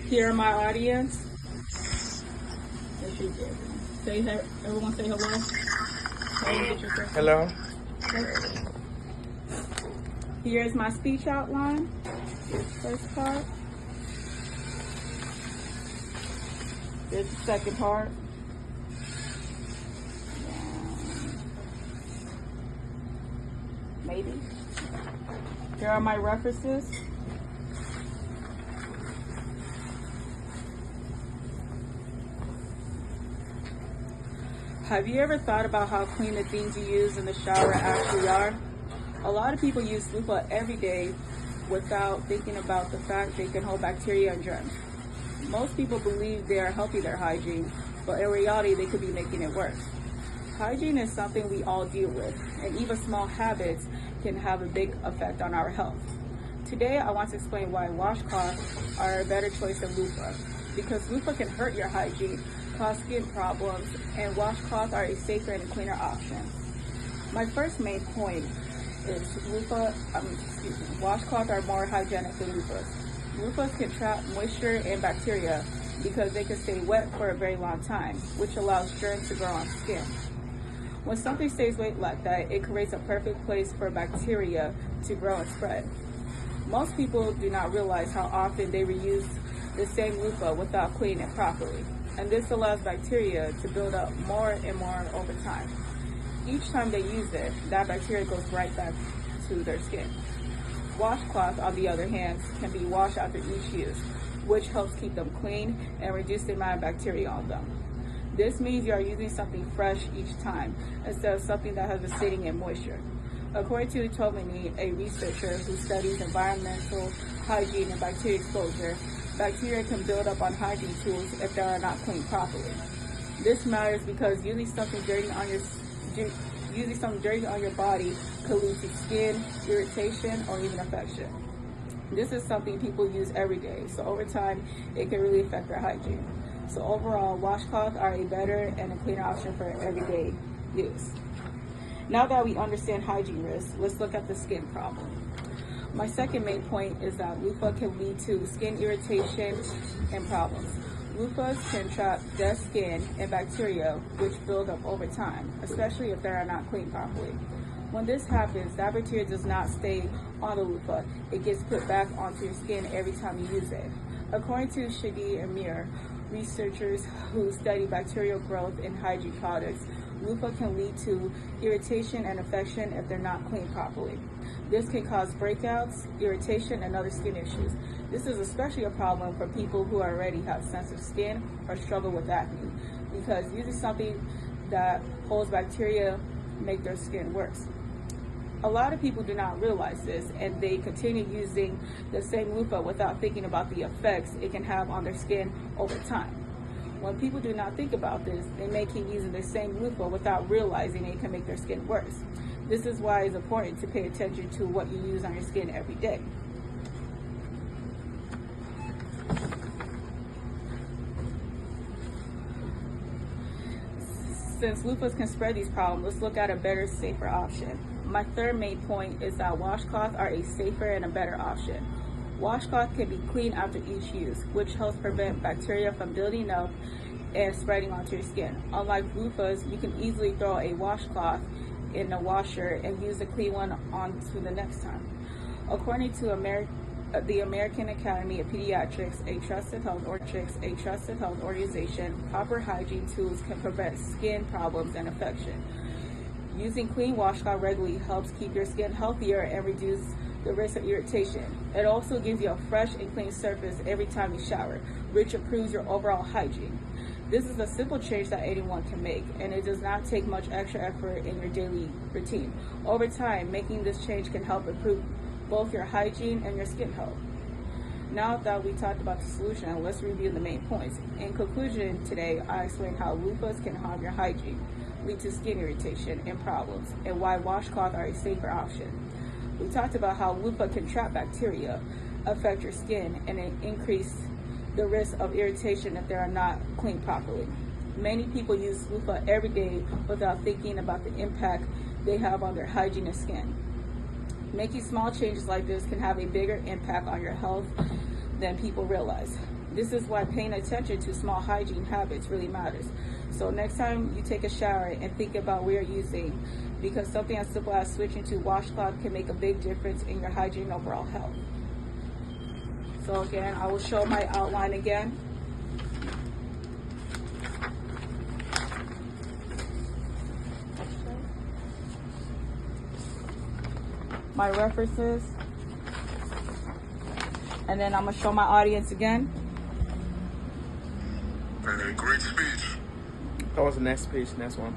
Here, my audience. Say hey, everyone say hello. Hello. Here's my speech outline. First part. Here's the second part. Maybe. Here are my references. Have you ever thought about how clean the things you use in the shower actually are? A lot of people use loofah every day without thinking about the fact they can hold bacteria and germs. Most people believe they are helping their hygiene, but in reality they could be making it worse. Hygiene is something we all deal with, and even small habits can have a big effect on our health. Today I want to explain why washcloths are a better choice than loofah, because loofah can hurt your hygiene, cause skin problems, and washcloths are a safer and cleaner option. My first main point is washcloths are more hygienic than loofahs. Loofahs can trap moisture and bacteria because they can stay wet for a very long time, which allows germs to grow on skin. When something stays wet like that, it creates a perfect place for bacteria to grow and spread. Most people do not realize how often they reuse the same loofah without cleaning it properly, and this allows bacteria to build up more and more over time. Each time they use it, that bacteria goes right back to their skin. Washcloths, on the other hand, can be washed after each use, which helps keep them clean and reduce the amount of bacteria on them. This means you are using something fresh each time, instead of something that has been sitting in moisture. According to Tomini, a researcher who studies environmental hygiene and bacteria exposure, bacteria can build up on hygiene tools if they are not cleaned properly. This matters because using something dirty on your body could lead to skin irritation or even infection. This is something people use every day, so over time it can really affect their hygiene. So overall, washcloths are a better and a cleaner option for everyday use. Now that we understand hygiene risks, let's look at the skin problem. My second main point is that loofah can lead to skin irritation and problems. Loofahs can trap dead skin and bacteria which build up over time, especially if they are not cleaned properly. When this happens, that bacteria does not stay on the loofah. It gets put back onto your skin every time you use it. According to Shadi and Mir, researchers who study bacterial growth in hygiene products, loofah can lead to irritation and infection if they're not cleaned properly. This can cause breakouts, irritation, and other skin issues. This is especially a problem for people who already have sensitive skin or struggle with acne, because using something that holds bacteria make their skin worse. A lot of people do not realize this, and they continue using the same loofah without thinking about the effects it can have on their skin over time. When people do not think about this, they may keep using the same loofah without realizing it can make their skin worse. This is why it's important to pay attention to what you use on your skin every day. Since loofahs can spread these problems, let's look at a better, safer option. My third main point is that washcloths are a safer and a better option. Washcloths can be cleaned after each use, which helps prevent bacteria from building up and spreading onto your skin. Unlike loofahs, you can easily throw a washcloth in a washer and use a clean one onto the next time. According to the American Academy of Pediatrics, a trusted health organization, proper hygiene tools can prevent skin problems and infection. Using clean washcloth regularly helps keep your skin healthier and reduce the risk of irritation. It also gives you a fresh and clean surface every time you shower, which improves your overall hygiene. This is a simple change that anyone can make, and it does not take much extra effort in your daily routine. Over time, making this change can help improve both your hygiene and your skin health. Now that we talked about the solution, let's review the main points. In conclusion, today I explained how loofahs can harm your hygiene, lead to skin irritation and problems, and why washcloths are a safer option. We talked about how loofah can trap bacteria, affect your skin, and increase the risk of irritation if they are not cleaned properly. Many people use loofah every day without thinking about the impact they have on their hygiene and skin. Making small changes like this can have a bigger impact on your health than people realize. This is why paying attention to small hygiene habits really matters. So next time you take a shower and think about where you're using, because something as simple as switching to washcloth can make a big difference in your hygiene and overall health. So again, I will show my outline again. My references. And then I'm going to show my audience again. Great speech. That was the next page, next one.